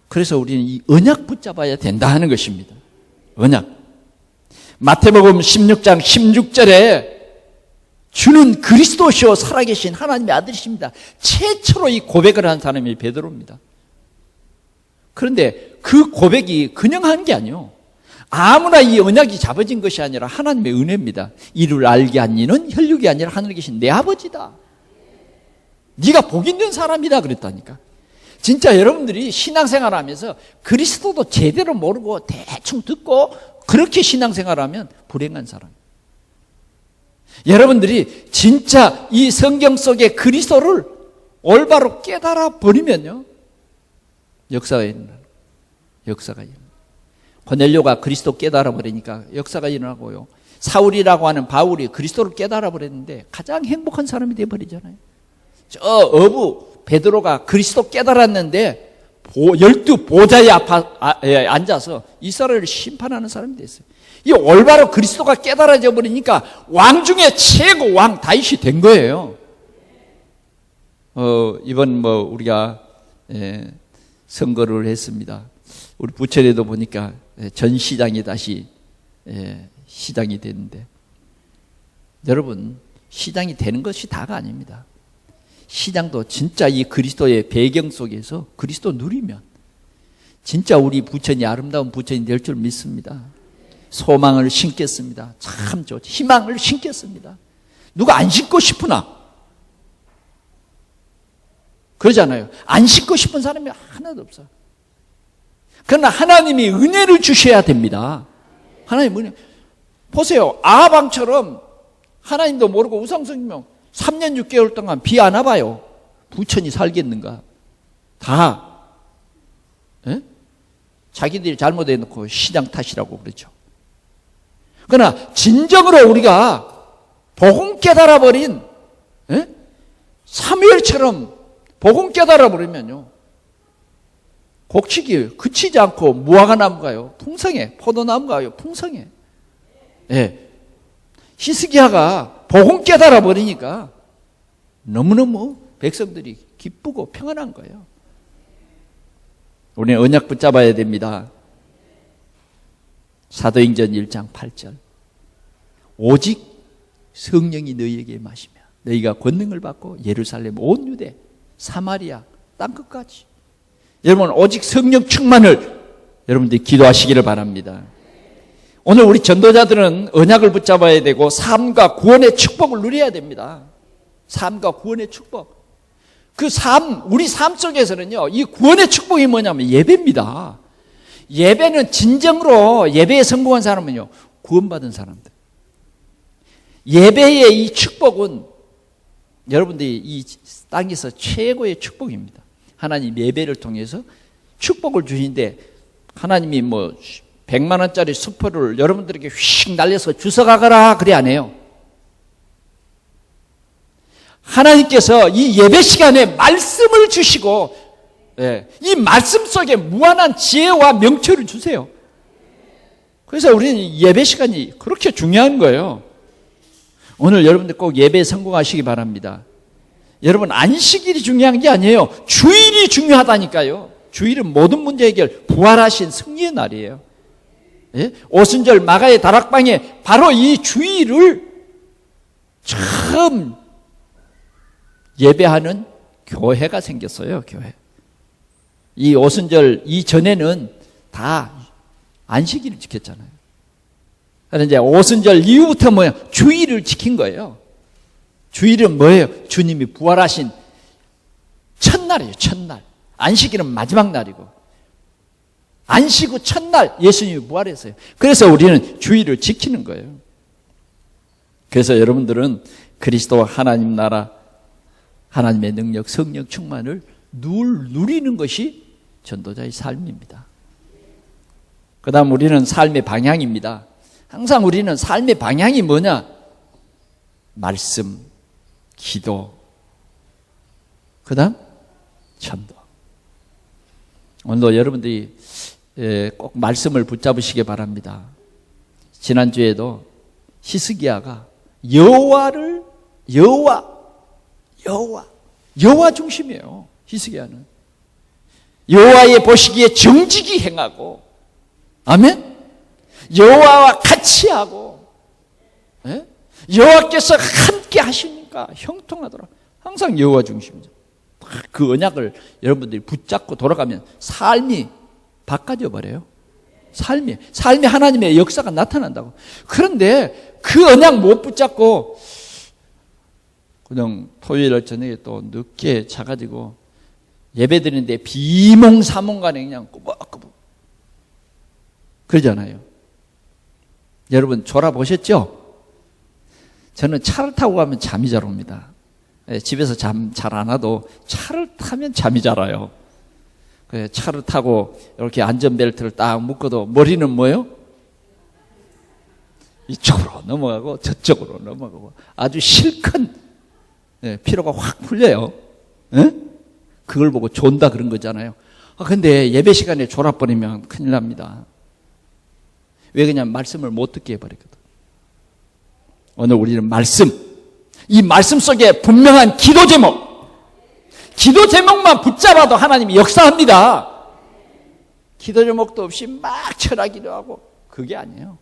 S1: 그래서 우리는 이 언약 붙잡아야 된다 하는 것입니다. 언약. 마태복음 16장 16절에 주는 그리스도시요 살아계신 하나님의 아들이십니다. 최초로 이 고백을 한 사람이 베드로입니다. 그런데 그 고백이 그냥 한 게 아니에요. 아무나 이 언약이 잡아진 것이 아니라 하나님의 은혜입니다. 이를 알게 한 이는 혈육이 아니라 하늘에 계신 내 아버지다. 네가 복 있는 사람이다 그랬다니까. 진짜 여러분들이 신앙생활하면서 그리스도도 제대로 모르고 대충 듣고 그렇게 신앙생활하면 불행한 사람. 여러분들이 진짜 이 성경 속의 그리스도를 올바로 깨달아 버리면요, 역사가 일어나요. 역사가 일어나요. 고넬료가 그리스도 깨달아 버리니까 역사가 일어나고요. 사울이라고 하는 바울이 그리스도를 깨달아 버렸는데 가장 행복한 사람이 되어 버리잖아요. 저 어부 베드로가 그리스도 깨달았는데 12 보좌에 앉아서 이스라엘을 심판하는 사람이 됐어요. 이 올바로 그리스도가 깨달아져 버리니까 왕 중에 최고 왕 다윗이 된 거예요. 이번 우리가 선거를 했습니다. 우리 부천에도 보니까 전 시장이 다시 시장이 됐는데, 여러분, 시장이 되는 것이 다가 아닙니다. 시장도 진짜 이 그리스도의 배경 속에서 그리스도 누리면 진짜 우리 부천이 아름다운 부천이 될 줄 믿습니다. 소망을 심겠습니다. 참 좋죠. 희망을 심겠습니다. 누가 안 심고 싶으나? 그러잖아요. 안 심고 싶은 사람이 하나도 없어요. 그러나 하나님이 은혜를 주셔야 됩니다. 하나님 은혜. 보세요. 아하방처럼 하나님도 모르고 우상숭배하면 3년 6개월 동안 비 안 와봐요. 부천이 살겠는가? 다 자기들이 잘못해놓고 시장 탓이라고 그러죠. 그러나 진정으로 우리가 복음 깨달아버린 사무엘처럼 복음 깨달아버리면요, 곡식이 그치지 않고 무화과 나무가요 풍성해. 포도나무가요 풍성해. 히스기야가 복음 깨달아 버리니까 너무너무 백성들이 기쁘고 평안한 거예요. 우리는 언약 붙잡아야 됩니다. 사도행전 1장 8절. 오직 성령이 너희에게 임하시며 너희가 권능을 받고 예루살렘 온 유대 사마리아 땅끝까지. 여러분, 오직 성령 충만을 여러분들이 기도하시기를 바랍니다. 오늘 우리 전도자들은 언약을 붙잡아야 되고 삶과 구원의 축복을 누려야 됩니다. 삶과 구원의 축복. 그 삶, 우리 삶 속에서는요, 이 구원의 축복이 뭐냐면 예배입니다. 예배는 진정으로 예배에 성공한 사람은요, 구원받은 사람들. 예배의 이 축복은 여러분들이 이 땅에서 최고의 축복입니다. 하나님 예배를 통해서 축복을 주시는데, 하나님이 100만 원짜리 수표를 여러분들에게 휙 날려서 주워가거라 그래 안 해요. 하나님께서 이 예배 시간에 말씀을 주시고, 이 말씀 속에 무한한 지혜와 명철을 주세요. 그래서 우리는 예배 시간이 그렇게 중요한 거예요. 오늘 여러분들 꼭 예배에 성공하시기 바랍니다. 여러분, 안식일이 중요한 게 아니에요. 주일이 중요하다니까요. 주일은 모든 문제 해결, 부활하신 승리의 날이에요. 예? 오순절 마가의 다락방에 바로 이 주일을 처음 예배하는 교회가 생겼어요. 교회. 이 오순절 이전에는 다 안식일을 지켰잖아요. 그런데 이제 오순절 이후부터 뭐예요? 주일을 지킨 거예요. 주일은 뭐예요? 주님이 부활하신 첫날이에요. 첫날. 안식일은 마지막 날이고, 안식 후 첫날 예수님이 부활했어요. 그래서 우리는 주일을 지키는 거예요. 그래서 여러분들은 그리스도와 하나님 나라, 하나님의 능력, 성령 충만을 늘 누리는 것이 전도자의 삶입니다. 그 다음 우리는 삶의 방향입니다. 항상 우리는 삶의 방향이 뭐냐? 말씀, 기도, 그 다음 전도. 오늘도 여러분들이 꼭 말씀을 붙잡으시기 바랍니다. 지난주에도 히스기야가 여호와 중심이에요. 히스기야는 여호와의 보시기에 정직히 행하고, 아멘. 여호와와 같이 하고, 예? 여호와께서 함께 하시니까 형통하더라. 항상 여호와 중심이죠. 그 언약을 여러분들이 붙잡고 돌아가면 삶이 바꿔져 버려요. 삶이 하나님의 역사가 나타난다고. 그런데 그 언약 못 붙잡고 그냥 토요일 저녁에 또 늦게 자가지고 예배드리는데 비몽사몽간에 그냥 꾸벅꾸벅 그러잖아요. 여러분 졸아보셨죠? 저는 차를 타고 가면 잠이 잘 옵니다. 집에서 잠 잘 안 와도 차를 타면 잠이 잘 와요. 차를 타고 이렇게 안전벨트를 딱 묶어도 머리는 뭐예요? 이쪽으로 넘어가고 저쪽으로 넘어가고 아주 실컷 피로가 확 풀려요. 그걸 보고 존다 그런 거잖아요. 근데 예배 시간에 졸아버리면 큰일 납니다. 왜 그냥 말씀을 못 듣게 해버리거든. 오늘 우리는 이 말씀 속에 분명한 기도 제목만 붙잡아도 하나님이 역사합니다. 기도 제목도 없이 막 철학기도 하고 그게 아니에요.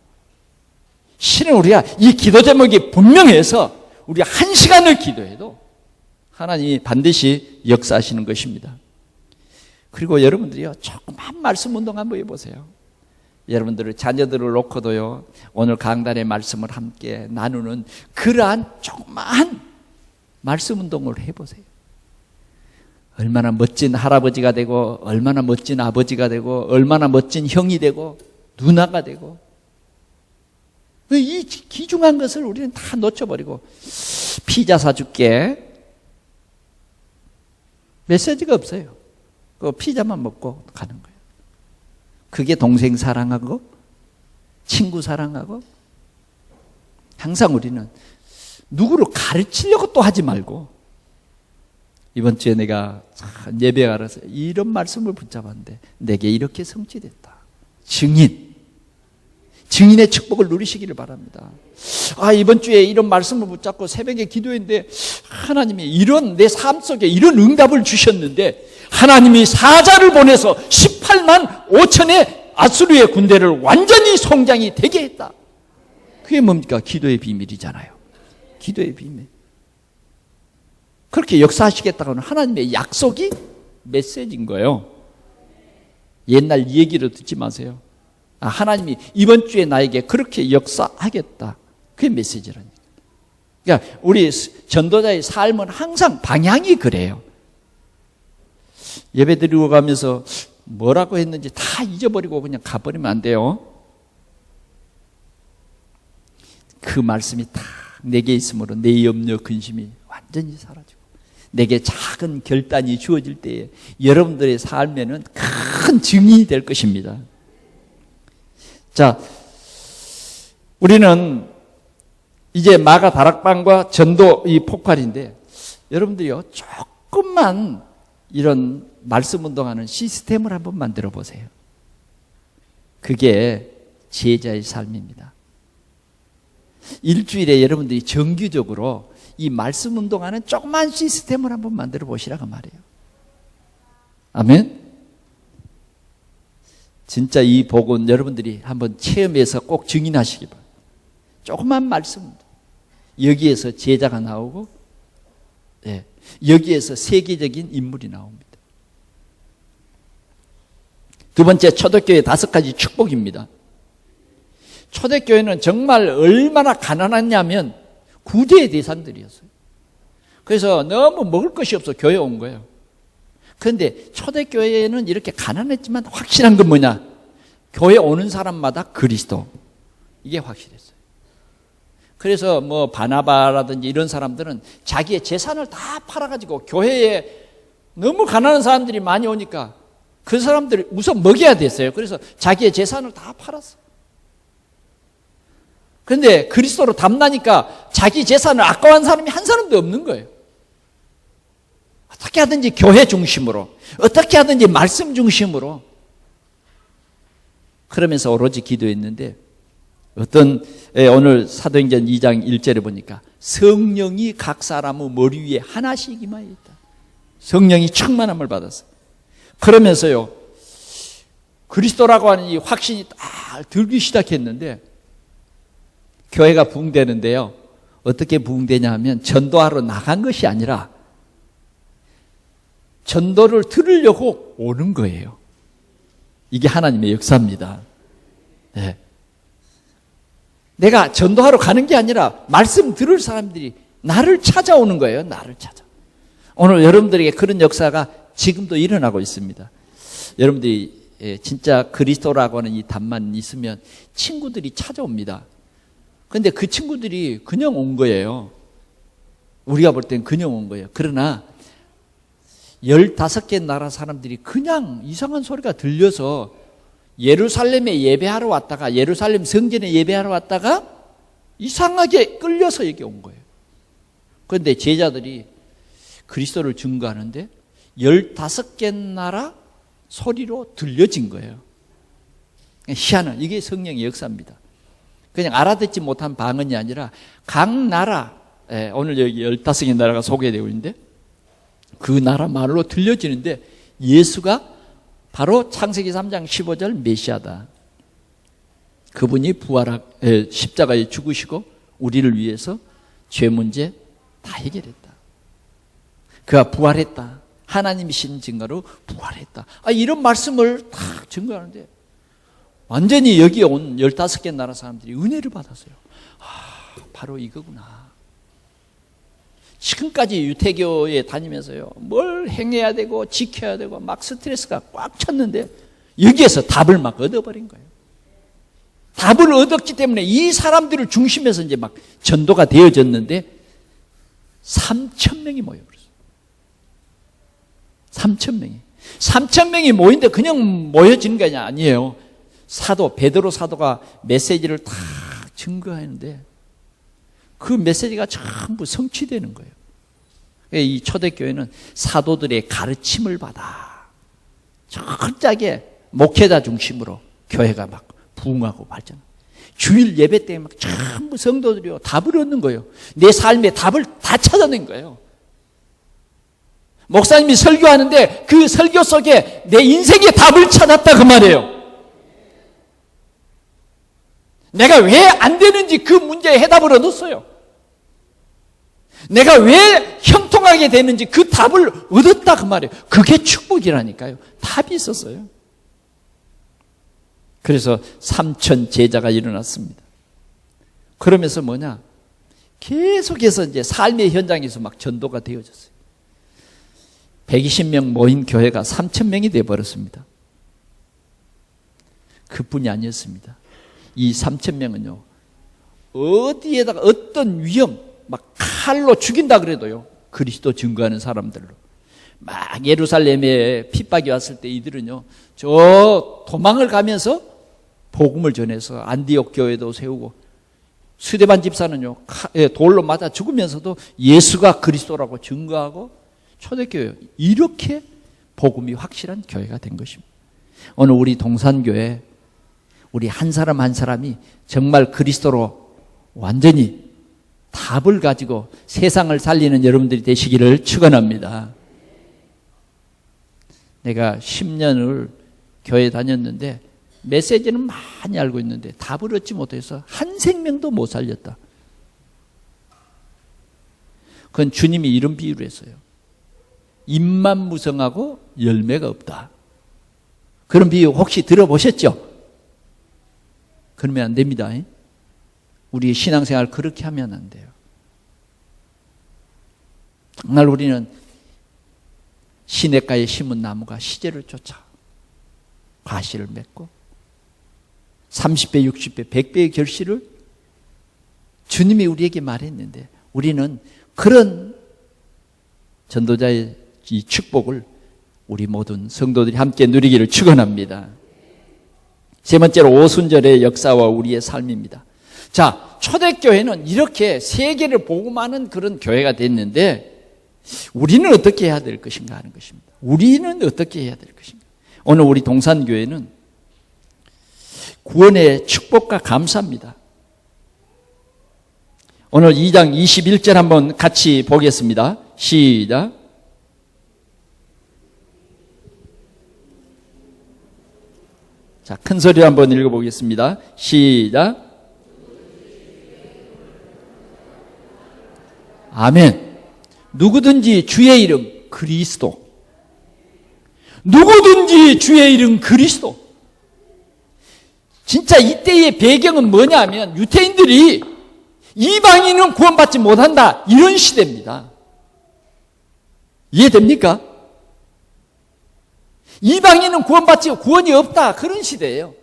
S1: 실은 우리가 이 기도 제목이 분명해서 우리 1시간을 기도해도 하나님이 반드시 역사하시는 것입니다. 그리고 여러분들이요, 조그만 말씀 운동 한번 해보세요. 여러분들의 자녀들을 놓고도요, 오늘 강단의 말씀을 함께 나누는 그러한 조그만 말씀 운동을 해보세요. 얼마나 멋진 할아버지가 되고, 얼마나 멋진 아버지가 되고, 얼마나 멋진 형이 되고, 누나가 되고, 이 귀중한 것을 우리는 다 놓쳐버리고, 피자 사줄게. 메시지가 없어요. 그 피자만 먹고 가는 거예요. 그게 동생 사랑하고 친구 사랑하고. 항상 우리는 누구를 가르치려고 또 하지 말고, 이번 주에 내가 예배 알아서 이런 말씀을 붙잡았는데 내게 이렇게 성취됐다. 증인의 축복을 누리시기를 바랍니다. 이번 주에 이런 말씀을 붙잡고 새벽에 기도했는데 하나님이 이런 내 삶 속에 이런 응답을 주셨는데 하나님이 사자를 보내서 18만 5천의 아수르의 군대를 완전히 송장이 되게 했다. 그게 뭡니까? 기도의 비밀이잖아요. 기도의 비밀. 그렇게 역사하시겠다고 하는 하나님의 약속이 메시지인 거예요. 옛날 얘기를 듣지 마세요. 하나님이 이번 주에 나에게 그렇게 역사하겠다. 그게 메시지라니까. 그러니까 우리 전도자의 삶은 항상 방향이 그래요. 예배 드리고 가면서 뭐라고 했는지 다 잊어버리고 그냥 가버리면 안 돼요. 그 말씀이 다 내게 있으므로 내 염려 근심이 완전히 사라지고 내게 작은 결단이 주어질 때에 여러분들의 삶에는 큰 증인이 될 것입니다. 자, 우리는 이제 마가 다락방과 전도 이 폭발인데, 여러분들이요, 조금만 이런 말씀 운동하는 시스템을 한번 만들어 보세요. 그게 제자의 삶입니다. 일주일에 여러분들이 정규적으로 이 말씀 운동하는 조그만 시스템을 한번 만들어 보시라고 말이에요. 아멘? 진짜 이 복은 여러분들이 한번 체험해서 꼭 증인하시기 바랍니다. 조그만 말씀, 여기에서 제자가 나오고, 네, 여기에서 세계적인 인물이 나옵니다. 두 번째, 초대교회 5가지 축복입니다. 초대교회는 정말 얼마나 가난했냐면 구제의 대상들이었어요. 그래서 너무 먹을 것이 없어 교회에 온 거예요. 그런데 초대교회는 이렇게 가난했지만 확실한 건 뭐냐? 교회 오는 사람마다 그리스도. 이게 확실했어요. 그래서 뭐 바나바라든지 이런 사람들은 자기의 재산을 다 팔아가지고 교회에 너무 가난한 사람들이 많이 오니까 그 사람들을 우선 먹여야 됐어요. 그래서 자기의 재산을 다 팔았어요. 그런데 그리스도로 담나니까 자기 재산을 아까워한 사람이 한 사람도 없는 거예요. 어떻게 하든지 교회 중심으로, 어떻게 하든지 말씀 중심으로. 그러면서 오로지 기도했는데 오늘 사도행전 2장 1절에 보니까 성령이 각 사람의 머리 위에 하나씩 임하였다. 성령이 충만함을 받았어요. 그러면서요, 그리스도라고 하는 이 확신이 딱 들기 시작했는데 교회가 부흥되는데요. 어떻게 부흥되냐 하면 전도하러 나간 것이 아니라 전도를 들으려고 오는 거예요. 이게 하나님의 역사입니다. 네. 내가 전도하러 가는 게 아니라 말씀 들을 사람들이 나를 찾아오는 거예요. 나를 찾아. 오늘 여러분들에게 그런 역사가 지금도 일어나고 있습니다. 여러분들이 진짜 그리스도라고 하는 이 답만 있으면 친구들이 찾아옵니다. 그런데 그 친구들이 그냥 온 거예요. 우리가 볼 땐 그냥 온 거예요. 그러나 15개 나라 사람들이 그냥 이상한 소리가 들려서 예루살렘에 예배하러 왔다가 예루살렘 성전에 예배하러 왔다가 이상하게 끌려서 여기 온 거예요. 그런데 제자들이 그리스도를 증거하는데 15개 나라 소리로 들려진 거예요. 희한한, 이게 성령의 역사입니다. 그냥 알아듣지 못한 방언이 아니라 각 나라, 오늘 여기 15개 나라가 소개되고 있는데 그 나라 말로 들려지는데 예수가 바로 창세기 3장 15절 메시아다. 그분이 십자가에 죽으시고 우리를 위해서 죄 문제 다 해결했다. 그가 부활했다. 하나님이신 증거로 부활했다. 이런 말씀을 다 증거하는데 완전히 여기에 온 15개 나라 사람들이 은혜를 받았어요. 바로 이거구나. 지금까지 유태교에 다니면서요, 뭘 행해야 되고 지켜야 되고 막 스트레스가 꽉 찼는데 여기에서 답을 막 얻어버린 거예요. 답을 얻었기 때문에 이 사람들을 중심에서 이제 막 전도가 되어졌는데 3,000명이 모여버렸어요. 3,000명이 모인데 그냥 모여지는 게 아니에요. 베드로 사도가 메시지를 다 증거하는데 그 메시지가 전부 성취되는 거예요. 이 초대교회는 사도들의 가르침을 받아 철저하게 목회자 중심으로 교회가 막 부흥하고 발전하고 주일 예배 때 막 전부 성도들이 답을 얻는 거예요. 내 삶의 답을 다 찾아낸 거예요. 목사님이 설교하는데 그 설교 속에 내 인생의 답을 찾았다 그 말이에요. 내가 왜 안 되는지 그 문제에 해답을 얻었어요. 내가 왜 형통하게 되는지 그 답을 얻었다 그 말이에요. 그게 축복이라니까요. 답이 있었어요. 그래서 3,000 제자가 일어났습니다. 그러면서 뭐냐? 계속해서 이제 삶의 현장에서 막 전도가 되어졌어요. 120명 모인 교회가 3,000명이 되어버렸습니다. 그뿐이 아니었습니다. 이 3,000명은요, 어디에다가 어떤 위험, 막 칼로 죽인다 그래도요, 그리스도 증거하는 사람들로. 막 예루살렘에 핍박이 왔을 때 이들은요, 저 도망을 가면서 복음을 전해서 안디옥 교회도 세우고, 스데반 집사는요, 돌로 맞아 죽으면서도 예수가 그리스도라고 증거하고 초대교회, 이렇게 복음이 확실한 교회가 된 것입니다. 오늘 우리 동산교회, 우리 한 사람 한 사람이 정말 그리스도로 완전히 답을 가지고 세상을 살리는 여러분들이 되시기를 축원합니다. 내가 10년을 교회 다녔는데 메시지는 많이 알고 있는데 답을 얻지 못해서 한 생명도 못 살렸다. 그건 주님이 이런 비유를 했어요. 잎만 무성하고 열매가 없다. 그런 비유 혹시 들어보셨죠? 그러면 안 됩니다. 우리 신앙생활 그렇게 하면 안 돼요. 정말 우리는 시냇가에 심은 나무가 시제를 쫓아 과실을 맺고 30배, 60배, 100배의 결실을 주님이 우리에게 말했는데 우리는 그런 전도자의 이 축복을 우리 모든 성도들이 함께 누리기를 축원합니다. 세 번째로 오순절의 역사와 우리의 삶입니다. 자, 초대교회는 이렇게 세계를 복음하는 그런 교회가 됐는데 우리는 어떻게 해야 될 것인가 하는 것입니다. 우리는 어떻게 해야 될 것인가. 오늘 우리 동산교회는 구원의 축복과 감사입니다. 오늘 2장 21절 한번 같이 보겠습니다. 시작. 자, 큰 소리로 한번 읽어보겠습니다. 시작. 아멘. 누구든지 주의 이름 그리스도. 누구든지 주의 이름 그리스도. 진짜 이때의 배경은 뭐냐면 유대인들이 이방인은 구원받지 못한다 이런 시대입니다. 이해됩니까? 이방인은 구원이 없다 그런 시대예요.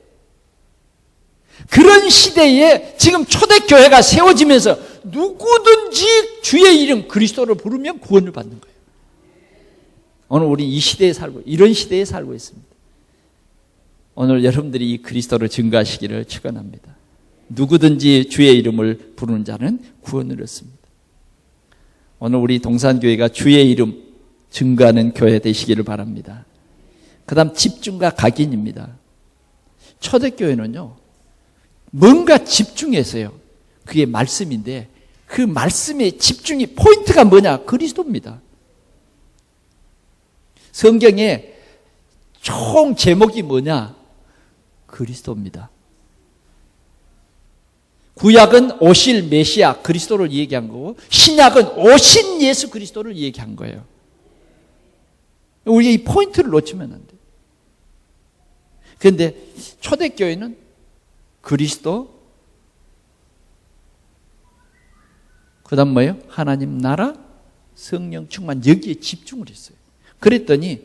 S1: 그런 시대에 지금 초대교회가 세워지면서 누구든지 주의 이름 그리스도를 부르면 구원을 받는 거예요. 오늘 우리 이 시대에 이런 시대에 살고 있습니다. 오늘 여러분들이 이 그리스도를 증거하시기를 축원합니다. 누구든지 주의 이름을 부르는 자는 구원을 얻습니다. 오늘 우리 동산교회가 주의 이름 증거하는 교회 되시기를 바랍니다. 그 다음 집중과 각인입니다. 초대교회는요 뭔가 집중해서요. 그게 말씀인데 그 말씀의 집중이 포인트가 뭐냐? 그리스도입니다. 성경의 총 제목이 뭐냐? 그리스도입니다. 구약은 오실 메시아 그리스도를 얘기한 거고 신약은 오신 예수 그리스도를 얘기한 거예요. 우리가 이 포인트를 놓치면 안 돼요. 그런데 초대교회는 그리스도 그 다음 뭐예요? 하나님 나라 성령 충만 여기에 집중을 했어요. 그랬더니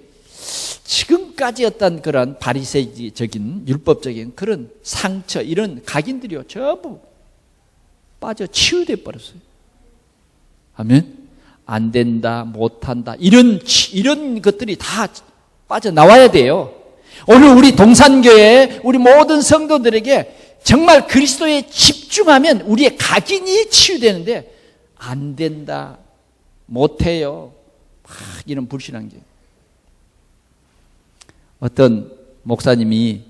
S1: 지금까지 어떤 그런 바리새적인 율법적인 그런 상처 이런 각인들이요 전부 빠져 치유돼 버렸어요. 아멘. 안 된다, 못한다 이런 것들이 다 빠져나와야 돼요. 오늘 우리 동산교회 우리 모든 성도들에게 정말 그리스도에 집중하면 우리의 각인이 치유되는데 안 된다, 못해요 막 이런 불신한 게. 어떤 목사님이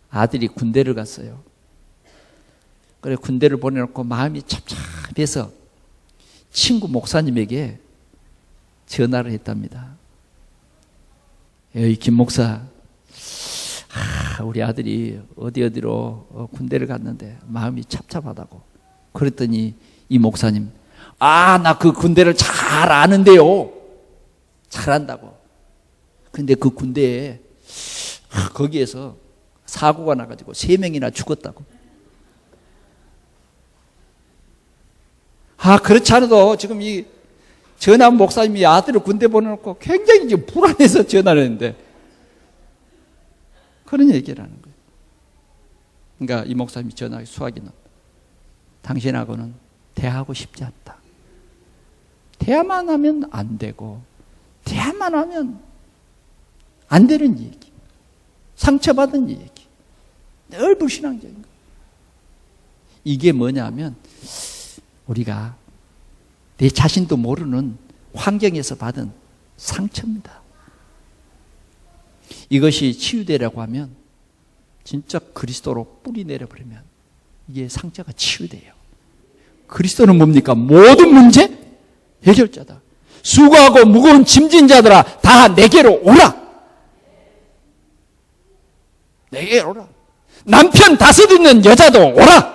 S1: 아들이 군대를 갔어요. 그래 군대를 보내놓고 마음이 찹찹해서 친구 목사님에게 전화를 했답니다. 김 목사, 우리 아들이 어디로 군대를 갔는데 마음이 찹찹하다고. 그랬더니 이 목사님, 나 그 군대를 잘 아는데요. 잘한다고. 근데 그 군대에 거기에서 사고가 나가지고 3명이나 죽었다고. 그렇지 않아도 지금 이 전함 목사님이 아들을 군대 보내놓고 굉장히 지금 불안해서 전화를 했는데 그런 얘기를 하는 거예요. 그러니까 이 목사님이 전화에 수학이 났다. 당신하고는 대하고 싶지 않다. 대화만 하면 안 되고 대화만 하면 안 되는 얘기. 상처받은 얘기. 늘 불신앙적인 거예요. 이게 뭐냐면 우리가 내 자신도 모르는 환경에서 받은 상처입니다. 이것이 치유되라고 하면 진짜 그리스도로 뿌리 내려버리면 이게 상처가 치유돼요. 그리스도는 뭡니까? 모든 문제 해결자다. 수고하고 무거운 짐진 자들아 다 내게로 오라. 내게로 오라. 남편 다스리는 여자도 오라.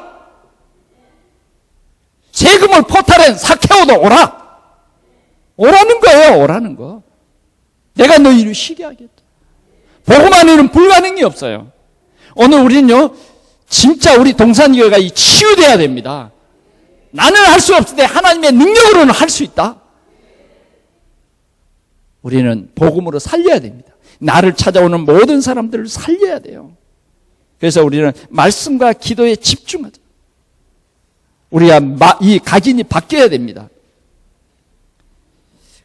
S1: 세금을 포탈한 사케오도 오라. 오라는 거예요. 오라는 거. 내가 너희를 쉬게 하겠다. 복음 안에는 불가능이 없어요. 오늘 우리는요, 진짜 우리 동산교회가 치유돼야 됩니다. 나는 할 수 없을 때 하나님의 능력으로는 할 수 있다. 우리는 복음으로 살려야 됩니다. 나를 찾아오는 모든 사람들을 살려야 돼요. 그래서 우리는 말씀과 기도에 집중하자. 우리가 이 각인이 바뀌어야 됩니다.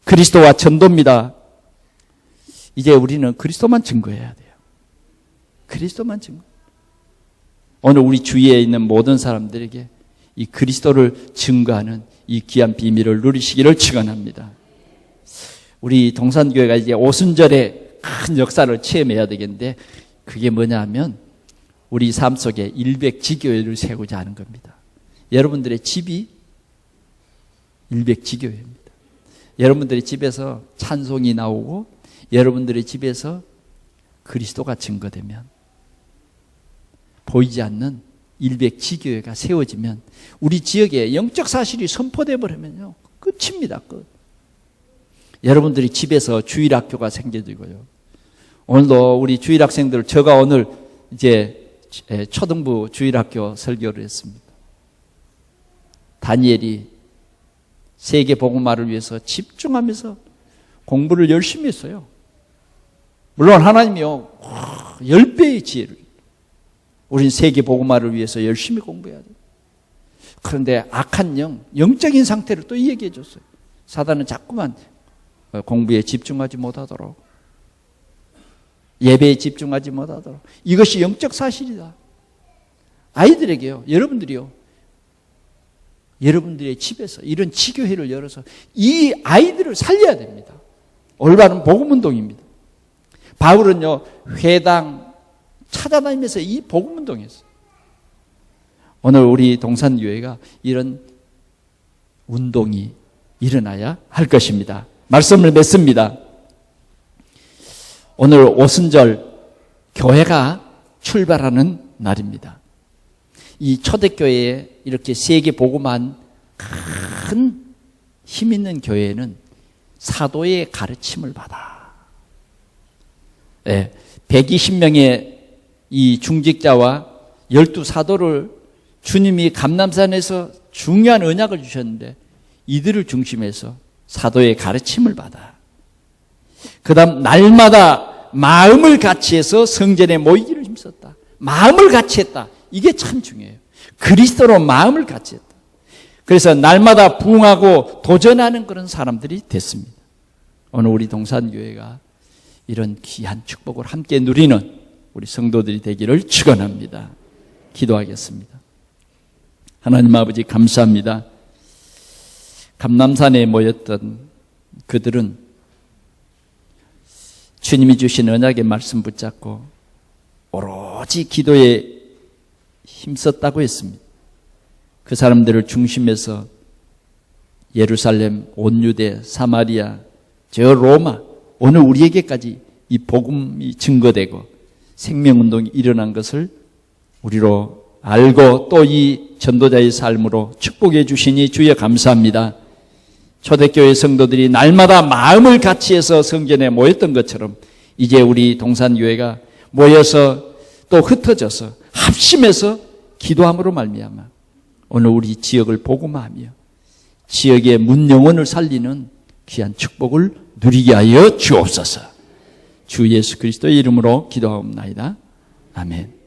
S1: 그리스도와 전도입니다. 이제 우리는 그리스도만 증거해야 돼요. 그리스도만 증거. 오늘 우리 주위에 있는 모든 사람들에게 이 그리스도를 증거하는 이 귀한 비밀을 누리시기를 축원합니다. 우리 동산교회가 이제 오순절에 큰 역사를 체험해야 되겠는데 그게 뭐냐 하면 우리 삶 속에 일백지교회를 세우고자 하는 겁니다. 여러분들의 집이 일백지교회입니다. 여러분들의 집에서 찬송이 나오고 여러분들의 집에서 그리스도가 증거되면 보이지 않는 일백지교회가 세워지면 우리 지역에 영적 사실이 선포되어 버리면요 끝입니다. 끝. 여러분들이 집에서 주일학교가 생겨지고요. 오늘도 우리 주일학생들 제가 오늘 이제 초등부 주일학교 설교를 했습니다. 다니엘이 세계 복음화를 위해서 집중하면서 공부를 열심히 했어요. 물론 하나님이요 10배의 지혜를 우린 세계 복음화를 위해서 열심히 공부해야 돼요. 그런데 악한 영적인 상태를 또 얘기해 줬어요. 사단은 자꾸만 공부에 집중하지 못하도록 예배에 집중하지 못하도록 이것이 영적 사실이다. 아이들에게요. 여러분들이요. 여러분들의 집에서 이런 지교회를 열어서 이 아이들을 살려야 됩니다. 올바른 복음운동입니다. 바울은요. 회당 찾아다니면서 이 복음운동했어요. 오늘 우리 동산교회가 이런 운동이 일어나야 할 것입니다. 말씀을 맺습니다. 오늘 오순절 교회가 출발하는 날입니다. 이 초대교회에 이렇게 세계 복음한 큰 힘 있는 교회는 사도의 가르침을 받아. 120명의 이 중직자와 12사도를 주님이 감람산에서 중요한 언약을 주셨는데 이들을 중심해서 사도의 가르침을 받아. 그 다음 날마다 마음을 같이해서 성전에 모이기를 힘썼다. 마음을 같이했다. 이게 참 중요해요. 그리스도로 마음을 같이했다. 그래서 날마다 부흥하고 도전하는 그런 사람들이 됐습니다. 오늘 우리 동산교회가 이런 귀한 축복을 함께 누리는 우리 성도들이 되기를 축원합니다. 기도하겠습니다. 하나님 아버지 감사합니다. 감람산에 모였던 그들은 주님이 주신 언약의 말씀 붙잡고 오로지 기도에 힘썼다고 했습니다. 그 사람들을 중심해서 예루살렘, 온 유대, 사마리아, 저 로마, 오늘 우리에게까지 이 복음이 증거되고 생명운동이 일어난 것을 우리로 알고 또 이 전도자의 삶으로 축복해 주시니 주여 감사합니다. 초대교회 성도들이 날마다 마음을 같이해서 성전에 모였던 것처럼 이제 우리 동산교회가 모여서 또 흩어져서 합심해서 기도함으로 말미암아 오늘 우리 지역을 복음화하며 지역의 문영원을 살리는 귀한 축복을 누리게 하여 주옵소서. 주 예수 그리스도의 이름으로 기도하옵나이다. 아멘.